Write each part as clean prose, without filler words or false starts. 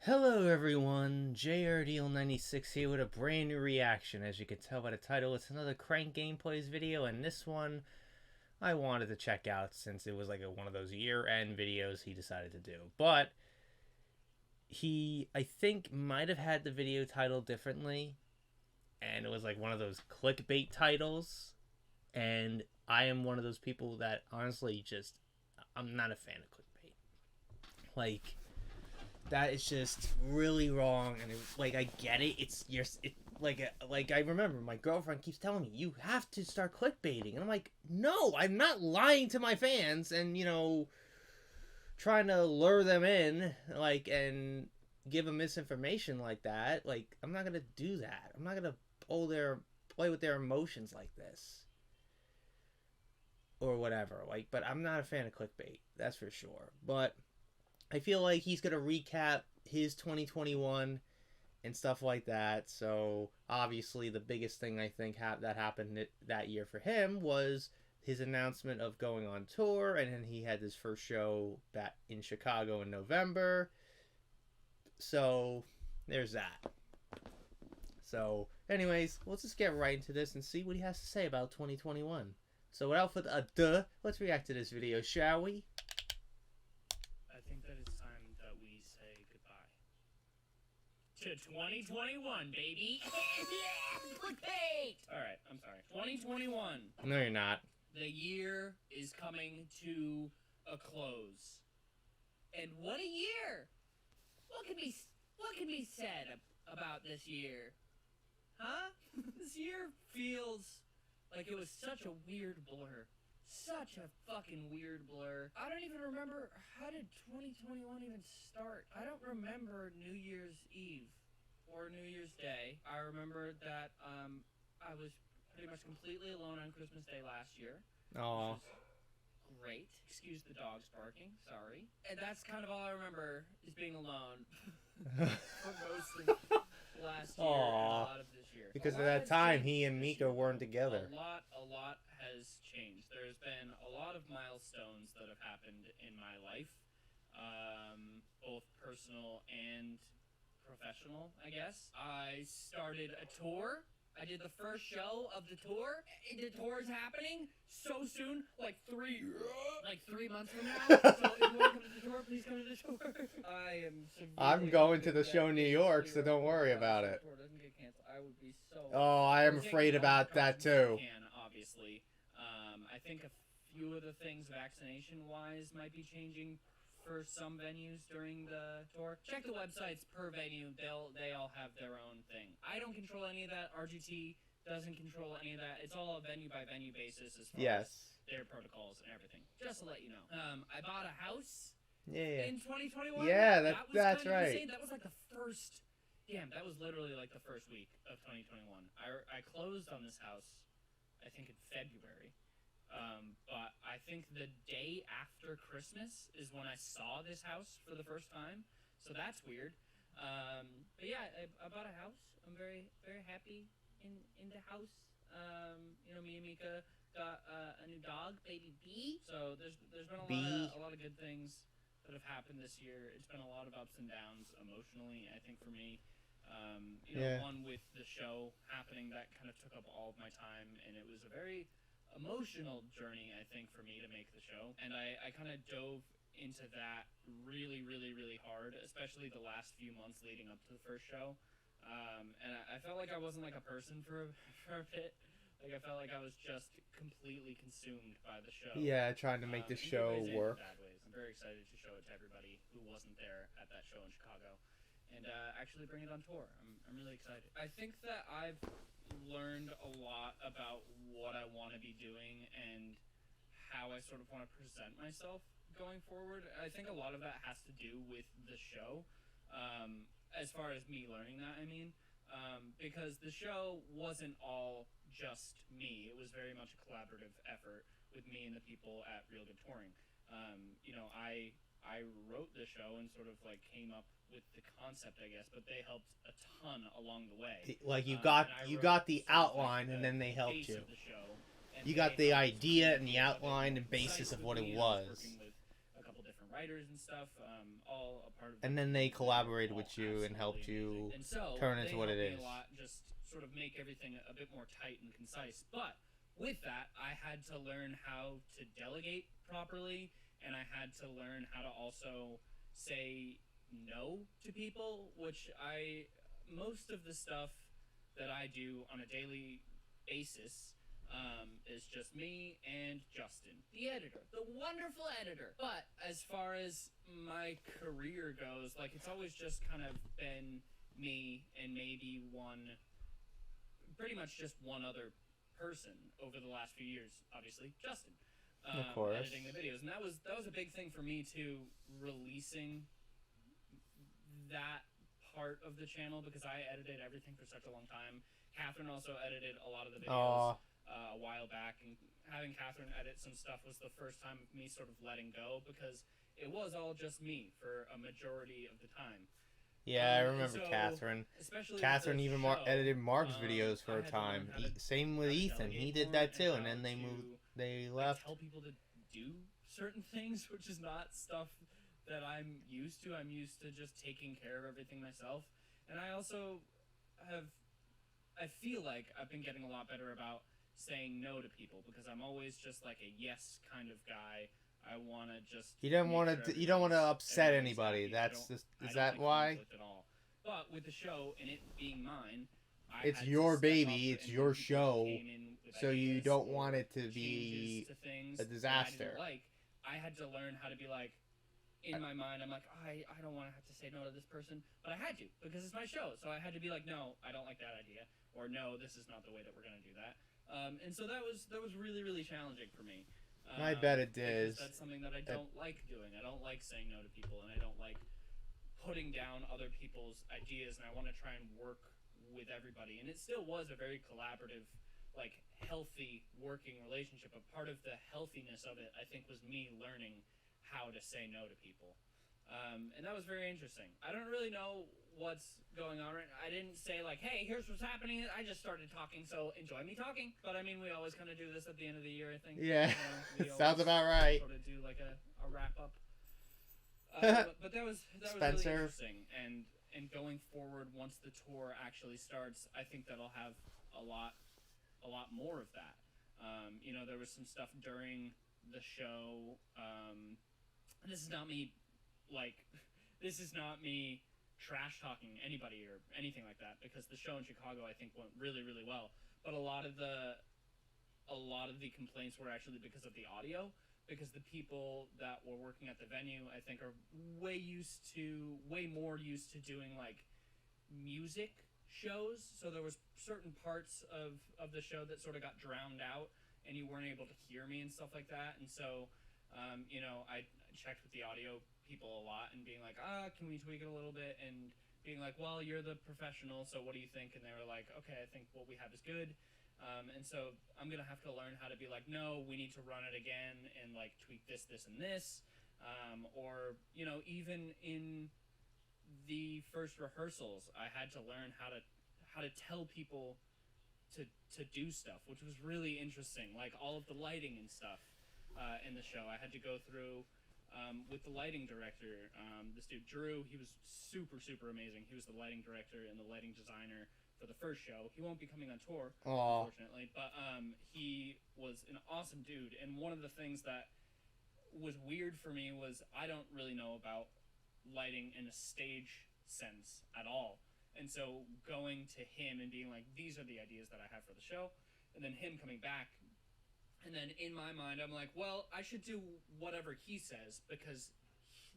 Hello everyone, JRDL96 here with a brand new reaction. As you can tell by the title, it's another Crank Gameplays video, and this one I wanted to check out since it was like one of those year-end videos he decided to do. But he, I think, might have had the video title differently, and it was like one of those clickbait titles, and I am one of those people that honestly I'm not a fan of clickbait. Like, that is just really wrong, and I get it. Like I remember my girlfriend keeps telling me you have to start clickbaiting, and I'm like, no, I'm not lying to my fans, and trying to lure them in, and give them misinformation like that. Like, I'm not gonna do that. I'm not gonna play with their emotions like this or whatever. But I'm not a fan of clickbait. That's for sure. But I feel like he's gonna recap his 2021 and stuff like that. So obviously, the biggest thing I think that happened that year for him was his announcement of going on tour, and then he had his first show back in Chicago in November. So there's that. So, anyways, let's just get right into this and see what he has to say about 2021. So, without further ado, let's react to this video, shall we? I think that it's time that we say goodbye to 2021, baby. Yeah, clickbait. All right, I'm sorry. 2021. No, you're not. The year is coming to a close, and what a year! What can be said about this year? Huh? This year feels like it was such a weird blur. Such a fucking weird blur. I don't even remember, how did 2021 even start? I don't remember New Year's Eve or New Year's Day. I remember that I was pretty much completely alone on Christmas Day last year. Aww. Great. Excuse the dogs barking. Sorry. And that's kind of all I remember is being alone for most of last year and a lot of this year. Because at that time, he and Mika weren't together. A lot has changed. There's been a lot of milestones that have happened in my life, both personal and professional, I guess. I started a tour. I did the first show of the tour. The tour is happening so soon, like 3 months from now. So if you want to come to the tour, please come to the tour. I'm going to the show in New York, so don't worry about it. The tour doesn't get canceled. I would be so. Oh, I am afraid about that too. Obviously, I think a few of the things vaccination-wise might be changing for some venues during the tour. Check the websites per venue. They all have their own thing. I don't control any of that. RGT doesn't control any of that. It's all a venue by venue basis as far as their protocols and everything. Just to let you know. I bought a house in 2021. Yeah, that's right. Insane. That was like the first. Damn, that was literally like the first week of 2021. I closed on this house, I think in February. But I think the day after Christmas is when I saw this house for the first time. So that's weird. But yeah, I bought a house. I'm very, very happy in the house. Me and Mika got a new dog, baby B. So there's been a lot of good things that have happened this year. It's been a lot of ups and downs emotionally, I think, for me. One with the show happening that kind of took up all of my time, and it was a very emotional journey, I think, for me to make the show. And I kind of dove into that really, really, really hard, especially the last few months leading up to the first show. And I felt like I wasn't like a person for a bit. Like, I felt like I was just completely consumed by the show. Yeah, trying to make the show work. Bad ways. I'm very excited to show it to everybody who wasn't there at that show in Chicago, and actually bring it on tour. I'm really excited. I think that I've learned a lot about what I want to be doing and how I sort of want to present myself going forward. I think a lot of that has to do with the show, as far as me learning that, I mean. Because the show wasn't all just me. It was very much a collaborative effort with me and the people at Real Good Touring. I wrote the show and sort of like came up with the concept, I guess, but they helped a ton along the way. Like you got the outline, and then they helped you. You got the idea and the outline and basis of what it was. Working with a couple different writers and stuff, all a part of. And the then they community. collaborated All with you and helped absolutely amazing. you And so turn they into what it helped me is. a lot, just sort of make everything a bit more tight and concise. But with that, I had to learn how to delegate properly, and I had to learn how to also say no to people, which most of the stuff that I do on a daily basis is just me and Justin, the editor, the wonderful editor. But as far as my career goes, like, it's always just kind of been me and maybe pretty much just one other person over the last few years. Obviously, Justin, Of course. editing the videos, and that was a big thing for me too, releasing that part of the channel, because I edited everything for such a long time. Catherine also edited a lot of the videos a while back, and having Catherine edit some stuff was the first time of me sort of letting go, because it was all just me for a majority of the time. Yeah, I remember so, Catherine. Especially Catherine even edited Mark's videos for I a had to learn time. how to Same with Ethan. He did that too, and then they left. Tell people to do certain things, which is not stuff that I'm used to. I'm used to just taking care of everything myself. And I also I feel like I've been getting a lot better about saying no to people, because I'm always just like a yes kind of guy. I want to just. You don't want to. You don't want to upset anybody. Happy. That's just. Is I that don't like why? conflict at all. But with the show and it being mine, it's your baby. It's your show. So you don't want it to be a disaster. I had to learn how to be like, in my mind, I'm like, I don't want to have to say no to this person, but I had to, because it's my show. So I had to be like, no, I don't like that idea, or no, this is not the way that we're gonna do that. And so that was really, really challenging for me. I bet it did. That's something that I don't like doing. I don't like saying no to people, and I don't like putting down other people's ideas, and I want to try and work with everybody. And it still was a very collaborative, like, healthy working relationship. But part of the healthiness of it, I think, was me learning how to say no to people. And that was very interesting. I don't really know what's going on right now. I didn't say, like, hey, here's what's happening. I just started talking, so enjoy me talking. But, I mean, we always kind of do this at the end of the year, I think. Yeah, sounds about right. Sort of do, like, a wrap-up. But that was really interesting. And going forward, once the tour actually starts, I think that'll have a lot more of that. There was some stuff during the show. This is not me, trash talking anybody or anything like that, because the show in Chicago, I think, went really, really well. But a lot of the complaints were actually because of the audio, because the people that were working at the venue, I think, are way more used to doing, like, music shows. So there was certain parts of the show that sort of got drowned out, and you weren't able to hear me and stuff like that. And so, I checked with the audio people a lot and being like, can we tweak it a little bit? And being like, well, you're the professional, so what do you think? And they were like, okay, I think what we have is good. And so I'm going to have to learn how to be like, no, we need to run it again and, like, tweak this, and this. Or, even in the first rehearsals, I had to learn how to tell people to do stuff, which was really interesting. Like, all of the lighting and stuff in the show, I had to go through with the lighting director. This dude, Drew, he was super, super amazing. He was the lighting director and the lighting designer for the first show. He won't be coming on tour, unfortunately, but he was an awesome dude. And one of the things that was weird for me was I don't really know about lighting in a stage sense at all. And so going to him and being like, these are the ideas that I have for the show, and then him coming back, and then in my mind, I'm like, well, I should do whatever he says, because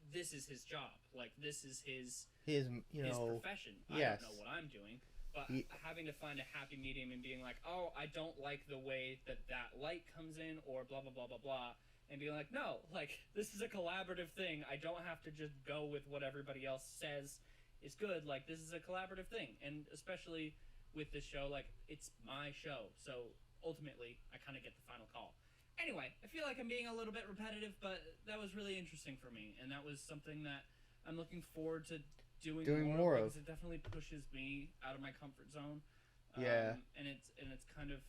this is his job. Like, this is his profession. Yes. I don't know what I'm doing. But having to find a happy medium and being like, oh, I don't like the way that light comes in, or blah, blah, blah, blah, blah. And being like, no, like, this is a collaborative thing. I don't have to just go with what everybody else says is good. Like, this is a collaborative thing. And especially with this show, like, it's my show. So ultimately, I kind of get the final call. Anyway, I feel like I'm being a little bit repetitive, but that was really interesting for me. And that was something that I'm looking forward to doing more of, because it definitely pushes me out of my comfort zone. And it's kind of,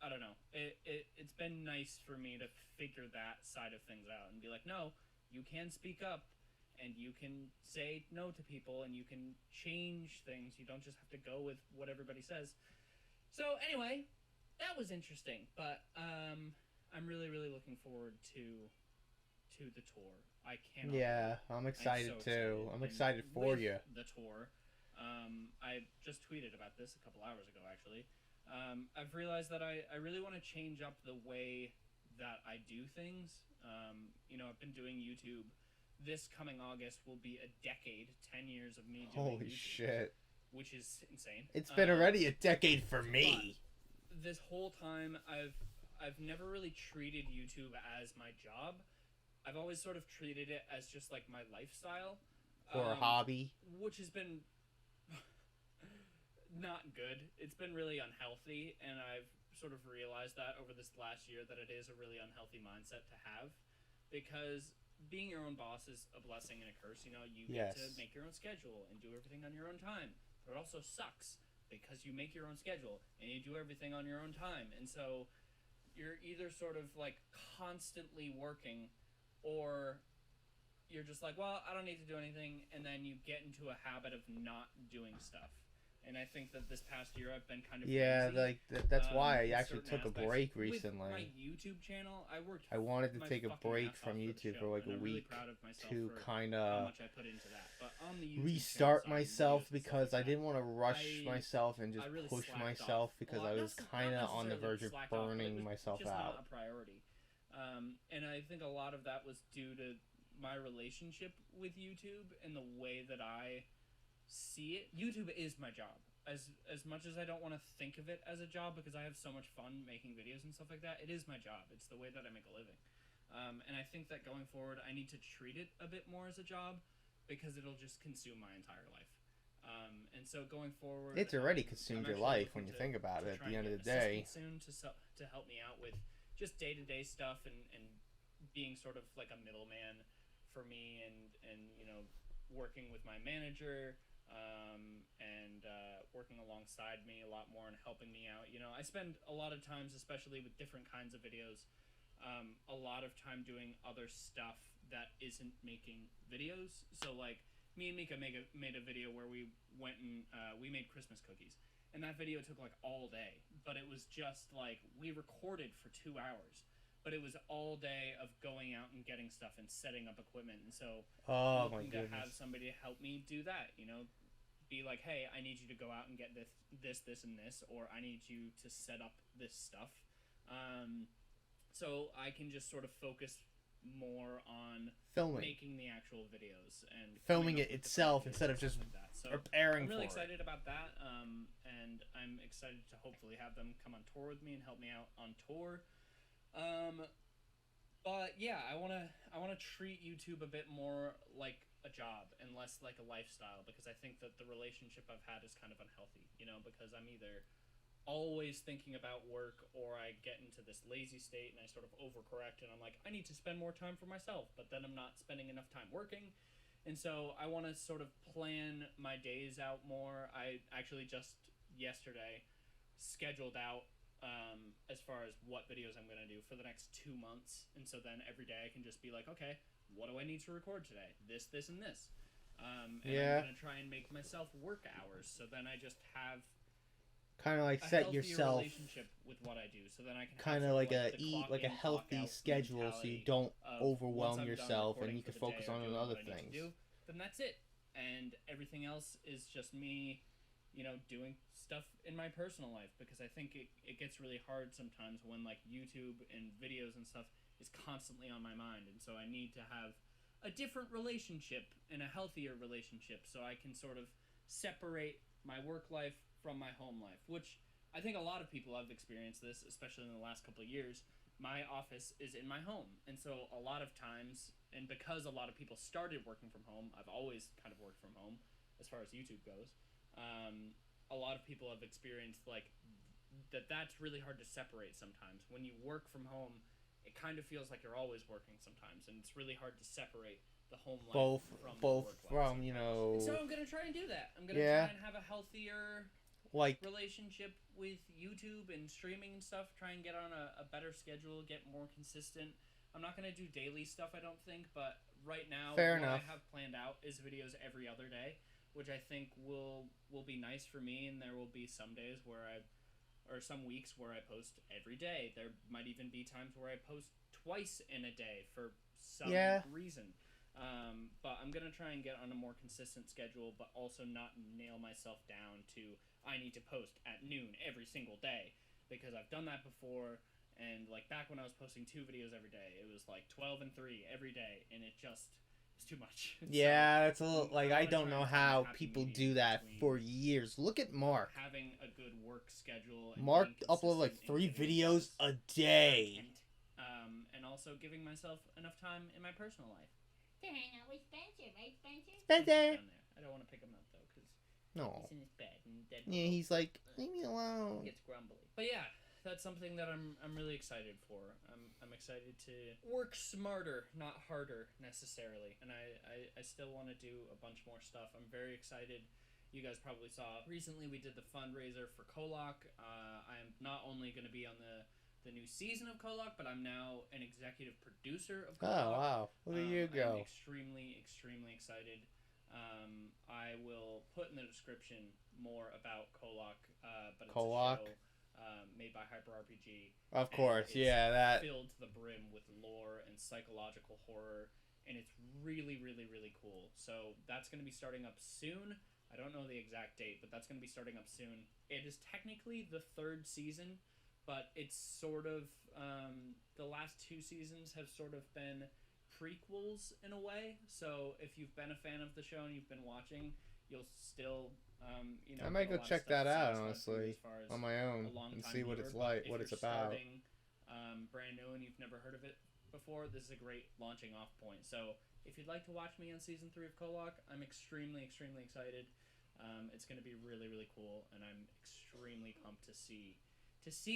I don't know. It's been nice for me to figure that side of things out and be like, no, you can speak up, and you can say no to people, and you can change things. You don't just have to go with what everybody says. So anyway, that was interesting, but I'm really really looking forward to the tour. I cannot. Yeah, Wait. I'm I'm excited so too. excited. I'm And excited for with you. the tour, I just tweeted about this a couple hours ago, actually. I've realized that I really want to change up the way that I do things. I've been doing YouTube. This coming August will be a decade, 10 years of me doing Holy YouTube, shit. which is insane. It's been already a decade for me. This whole time, I've never really treated YouTube as my job. I've always sort of treated it as just like my lifestyle. Or a hobby. Which has been not good. It's been really unhealthy, and I've sort of realized that over this last year that it is a really unhealthy mindset to have, because being your own boss is a blessing and a curse. You get to make your own schedule and do everything on your own time, but it also sucks because you make your own schedule and you do everything on your own time, and so you're either sort of like constantly working, or you're just like, well, I don't need to do anything, and then you get into a habit of not doing stuff. And I think that this past year I've been kind of lazy, that's why I in actually took a certain break aspects. recently. With my YouTube channel, I wanted to my take a fucking break ass from off for the YouTube show, for like and a I'm really week proud of myself to for kind how of much I put into that. But on the YouTube restart channel side, myself videos and stuff because like I didn't want to rush I- myself and just I really push slacked myself off. because Well, I was not kind of on the necessarily verge of slacked off, but it burning was myself just not out. a priority. And I think a lot of that was due to my relationship with YouTube and the way that I see it. YouTube is my job. As much as I don't want to think of it as a job, because I have so much fun making videos and stuff like that, it is my job. It's the way that I make a living. And I think that going forward, I need to treat it a bit more as a job, because it'll just consume my entire life. And so going forward, It's already I'm consumed your actually life looking when you think about to it at try the and end of get the an day. assistant soon to help me out with just day-to-day stuff, and being sort of like a middleman for me, and working with my manager, and working alongside me a lot more and helping me out. I spend a lot of times, especially with different kinds of videos, a lot of time doing other stuff that isn't making videos. So like me and Mika made a video where we went and we made Christmas cookies, and that video took like all day, but it was just like we recorded for 2 hours. But it was all day of going out and getting stuff and setting up equipment, and so Oh my looking to have goodness. somebody help me do that. Be like, hey, I need you to go out and get this, and this, or I need you to set up this stuff, so I can just sort of focus more on Filming. making the actual videos and Filming coming up it with the itself videos instead of and just stuff like that. So preparing I'm really for excited about that, and I'm excited to hopefully have them come on tour with me and help me out on tour. But yeah, I wanna treat YouTube a bit more like a job and less like a lifestyle, because I think that the relationship I've had is kind of unhealthy. Because I'm either always thinking about work, or I get into this lazy state and I sort of overcorrect, and I'm like, I need to spend more time for myself, but then I'm not spending enough time working. And so I want to sort of plan my days out more. I actually just yesterday scheduled out, as far as what videos I'm going to do for the next 2 months. And so then every day I can just be like, okay, what do I need to record today? This, and this. And Yeah. I'm going to try and make myself work hours, so then I just have kind of like a set healthier yourself relationship with what I do, so then I can kind have of sort like a the eat clock like a in, clock healthy out schedule so you mentality don't of once overwhelm I'm done yourself and recording you can for the day focus or on doing other what I need to things. do, then that's it. And everything else is just me, doing stuff in my personal life, because I think it gets really hard sometimes when like YouTube and videos and stuff is constantly on my mind, and so I need to have a different relationship and a healthier relationship, so I can sort of separate my work life from my home life, which I think a lot of people have experienced this, especially in the last couple of years. My office is in my home, and so a lot of times, and because a lot of people started working from home, I've always kind of worked from home as far as YouTube goes. A lot of people have experienced like that's really hard to separate sometimes. When you work from home, it kind of feels like you're always working sometimes, and it's really hard to separate the home life Both from the both work life from, sometimes. And so I'm gonna try and do that. I'm gonna Yeah. try and have a healthier like relationship with YouTube and streaming and stuff. Try and get on a better schedule, get more consistent. I'm not gonna do daily stuff, I don't think, but right now, Fair what enough. I have planned out is videos every other day, which I think will be nice for me. And there will be some days where or some weeks where I post every day. There might even be times where I post twice in a day for some Yeah. reason. But I'm gonna try and get on a more consistent schedule, but also not nail myself down to I need to post at noon every single day, because I've done that before. And like back when I was posting 2 videos every day, it was like 12 and 3 every day, and it just is too much. Yeah, it's a little like I wanna don't try know and find a how happy people medium do that between for years. Look at Mark. having a good work schedule and Mark being uploaded like consistent in 3 getting videos across a day. content, and also giving myself enough time in my personal life to hang out with Spencer, right, Spencer? Spencer. Down there. I don't want to pick him up though, because No. he's in his bed and Yeah, he's like, leave me alone. Gets grumbly. But yeah, that's something that I'm really excited for. I'm excited to work smarter, not harder necessarily. And I still want to do a bunch more stuff. I'm very excited. You guys probably saw recently we did the fundraiser for Kolak. I am not only going to be on the new season of Kolak, but I'm now an executive producer of Kolak. Oh wow, look at you I'm go. extremely excited. I will put in the description more about Kolak, but it's Kolak? a show made by Hyper RPG. Of course, it's yeah, that. filled to the brim with lore and psychological horror, and it's really cool. So that's going to be starting up soon. I don't know the exact date, but that's going to be starting up soon. It is technically the 3rd season, but it's sort of the last 2 seasons have sort of been prequels in a way. So if you've been a fan of the show and you've been watching, you'll still I might go check that out honestly on my own and see what it's like, what it's about. Starting, brand new and you've never heard of it before, this is a great launching off point. So if you'd like to watch me on season 3 of Kolak, I'm extremely excited. It's going to be really cool, and I'm extremely pumped to see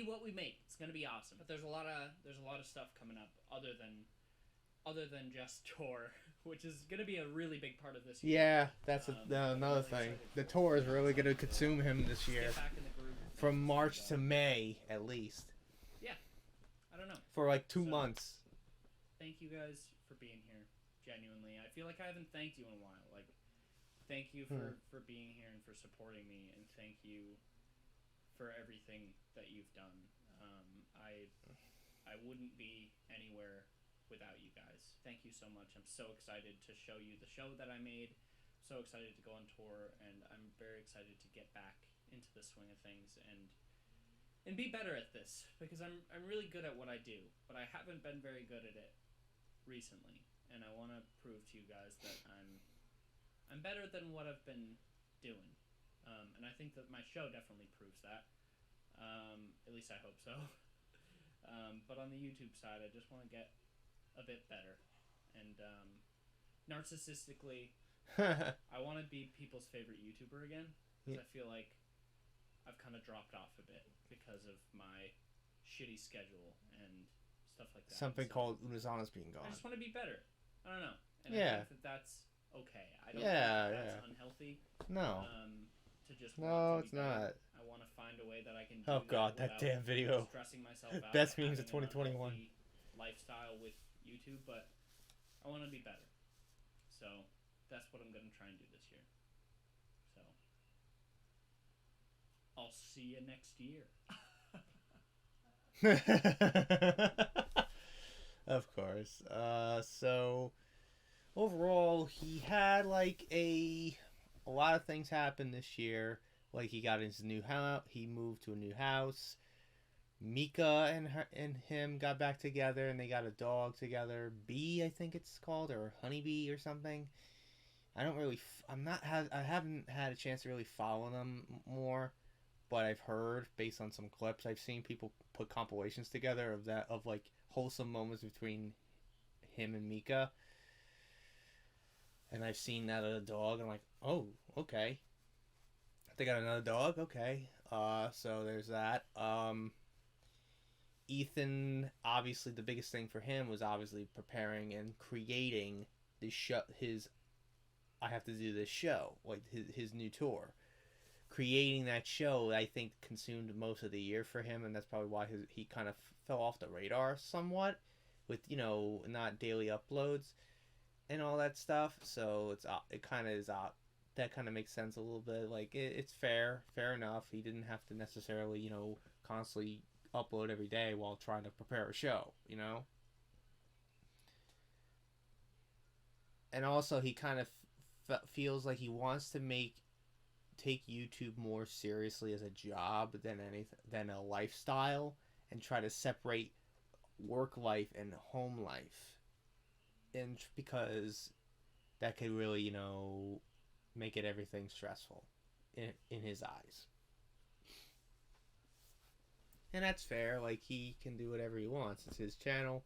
what we make. It's going to be awesome. But there's a lot of stuff coming up other than just tour, which is going to be a really big part of this year. Yeah, that's another thing. The tour is really going to consume him this year. Get back in the groove of From things. March to May, at least. Yeah, I don't know. For like 2 months. Thank you guys for being here. Genuinely, I feel like I haven't thanked you in a while. Like, thank you for being here and for supporting me, and thank you for everything that you've done. I wouldn't be anywhere without you guys. Thank you so much. I'm so excited to show you the show that I made. So excited to go on tour, and I'm very excited to get back into the swing of things and be better at this, because I'm really good at what I do, but I haven't been very good at it recently, and I want to prove to you guys that I'm better than what I've been doing. And I think that my show definitely proves that. At least I hope so. But on the YouTube side, I just want to get a bit better. And narcissistically, I want to be people's favorite YouTuber again, because I feel like I've kind of dropped off a bit because of my shitty schedule and stuff like that. Something called Unazana's being gone. I just want to be better. I don't know. And Yeah. I think that that's okay. I don't think that's unhealthy. No. To just No, want to it's be better. not. I want to find a way that I can do Oh god, that without damn video. stressing myself out. Best memes of having an 2021. unhealthy lifestyle with YouTube, but I want to be better. So that's what I'm going to try and do this year. So I'll see you next year. Of course. So overall, he had like a lot of things happen this year. Like he got his new house. He moved to a new house. Mika and him got back together, and they got a dog together. Bee, I think it's called, or Honeybee or something. I don't really. I haven't had a chance to really follow them more, but I've heard based on some clips I've seen people put compilations together of like wholesome moments between him and Mika. And I've seen that other dog. I'm like, oh, okay. They got another dog? Okay. So there's that. Ethan, obviously the biggest thing for him was obviously preparing and creating the show, I have to do this show, like his new tour. Creating that show, I think, consumed most of the year for him, and that's probably why he kind of fell off the radar somewhat with, not daily uploads. and all that stuff. So it kind of is that kind of makes sense a little bit. Like it's fair enough. He didn't have to necessarily constantly upload every day while trying to prepare a show. And also he kind of feels like he wants to take YouTube more seriously as a job than a lifestyle, and try to separate work life and home life, and because that could really make it everything stressful in his eyes. And that's fair. Like, he can do whatever he wants. It's his channel.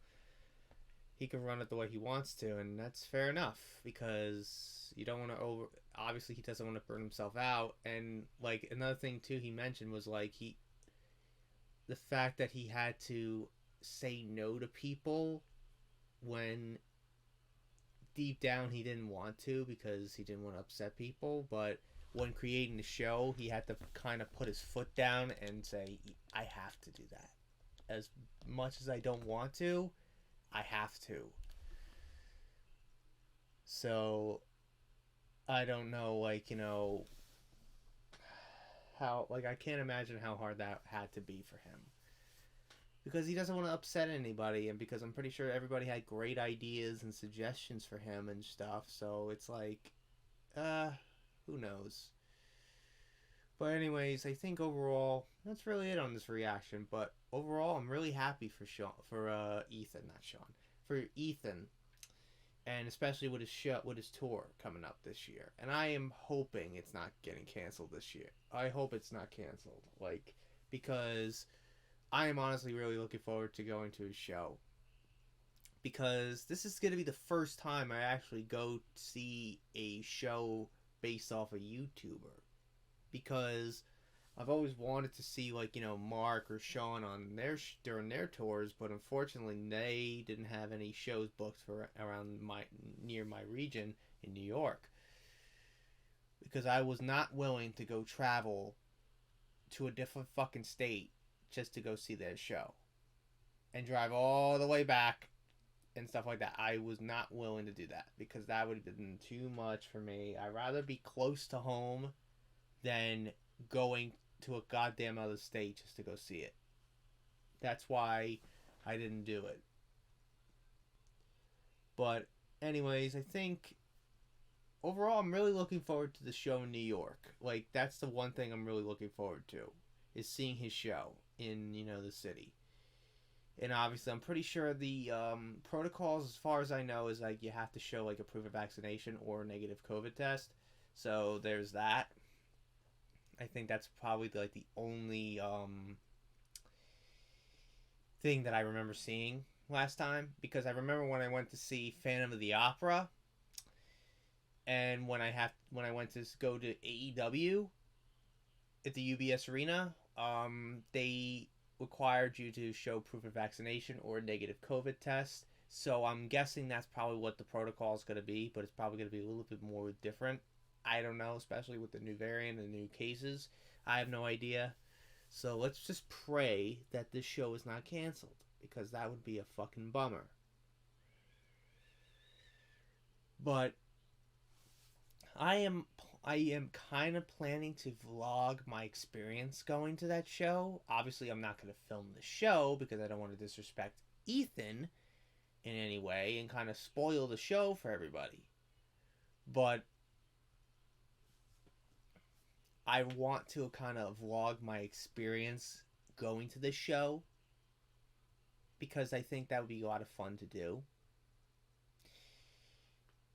He can run it the way he wants to, and that's fair enough, because you don't want to obviously he doesn't want to burn himself out. And like, another thing too he mentioned was like the fact that he had to say no to people when deep down he didn't want to, because he didn't want to upset people, but when creating the show he had to kind of put his foot down and say, I have to do that. As much as I don't want to, I have to. So I don't know, like, how, like, I can't imagine how hard that had to be for him, because he doesn't want to upset anybody, and because I'm pretty sure everybody had great ideas and suggestions for him and stuff. So it's like, who knows. But anyways, I think overall that's really it on this reaction. But overall, I'm really happy for Ethan, not Sean, for Ethan, and especially with his tour coming up this year. And I am hoping it's not getting canceled this year. I hope it's not canceled, like, because I am honestly really looking forward to going to his show, because this is going to be the first time I actually go see a show based off a YouTuber, because I've always wanted to see, like, Mark or Sean on during their tours, but unfortunately they didn't have any shows booked for around near my region in New York, because I was not willing to go travel to a different fucking state just to go see their show and drive all the way back and stuff like that. I was not willing to do that, because that would have been too much for me. I'd rather be close to home than going to a goddamn other state just to go see it. That's why I didn't do it. But anyways, I think overall I'm really looking forward to the show in New York. Like, that's the one thing I'm really looking forward to, is seeing his show in the city. And obviously I'm pretty sure the protocols, as far as I know, is like you have to show like a proof of vaccination or a negative COVID test. So there's that. I think that's probably like the only thing that I remember seeing last time, because I remember when I went to see Phantom of the Opera, and when I went to go to AEW at the UBS Arena, they required you to show proof of vaccination or a negative COVID test. So I'm guessing that's probably what the protocol is going to be, but it's probably going to be a little bit more different. I don't know, especially with the new variant and the new cases. I have no idea. So let's just pray that this show is not canceled, because that would be a fucking bummer. But I am kind of planning to vlog my experience going to that show. Obviously, I'm not going to film the show, because I don't want to disrespect Ethan in any way and kind of spoil the show for everybody. But I want to kind of vlog my experience going to this show, because I think that would be a lot of fun to do.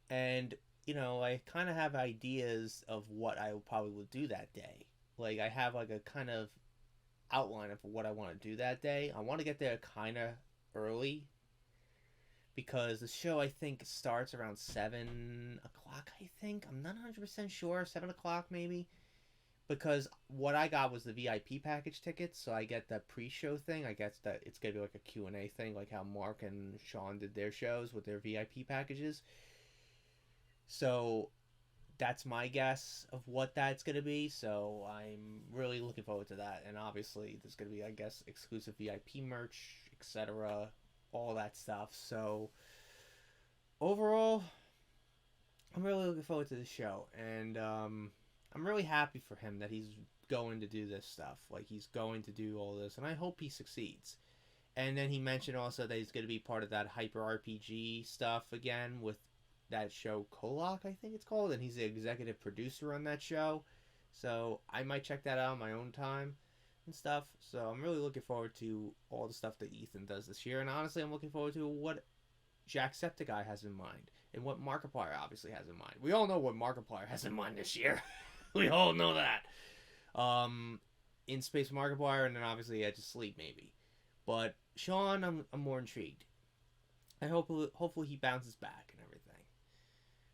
And, I kind of have ideas of what I probably will do that day. Like, I have like a kind of outline of what I want to do that day. I want to get there kind of early, because the show, I think, starts around 7 o'clock, I think. I'm not 100% sure. 7 o'clock, maybe. Because what I got was the VIP package tickets, so I get the pre-show thing. I guess that it's going to be like a Q&A thing, like how Mark and Sean did their shows with their VIP packages. So that's my guess of what that's going to be, so I'm really looking forward to that. And obviously there's going to be, I guess, exclusive VIP merch, etc., all that stuff. So overall, I'm really looking forward to the show, and I'm really happy for him that he's going to do this stuff. Like, he's going to do all this, and I hope he succeeds. And then he mentioned also that he's going to be part of that hyper RPG stuff again with that show Kolak, I think it's called, and he's the executive producer on that show. So I might check that out on my own time and stuff. So I'm really looking forward to all the stuff that Ethan does this year, and honestly, I'm looking forward to what Jacksepticeye has in mind and what Markiplier obviously has in mind. We all know what Markiplier has in mind this year. We all know that. In Space Markiplier, and then obviously Edge of Sleep maybe. But Sean, I'm more intrigued. I hopefully he bounces back and everything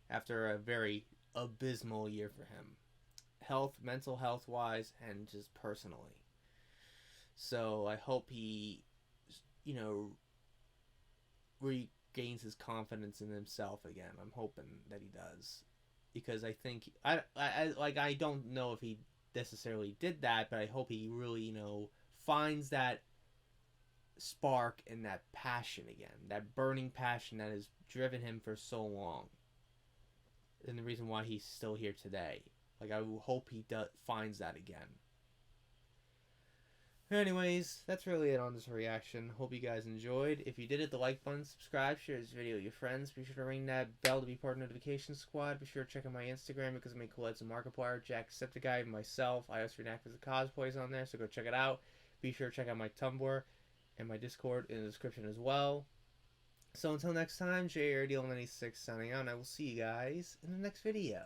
after a very abysmal year for him, mental health wise, and just personally. So I hope he, you know, regains his confidence in himself again. I'm hoping that he does, because I think I don't know if he necessarily did that, but I hope he really, finds that spark and that passion again, that burning passion that has driven him for so long, and the reason why he's still here today. Like, I hope he finds that again. Anyways, that's really it on this reaction. Hope you guys enjoyed. If you did, hit the like button, subscribe, share this video with your friends. Be sure to ring that bell to be part of the notification squad. Be sure to check out my Instagram because I make collabs with Markiplier, Jacksepticeye, and myself. I also reenact as the cosplays on there, so go check it out. Be sure to check out my Tumblr and my Discord in the description as well. So until next time, JRDL96 signing out, and I will see you guys in the next video.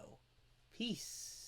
Peace.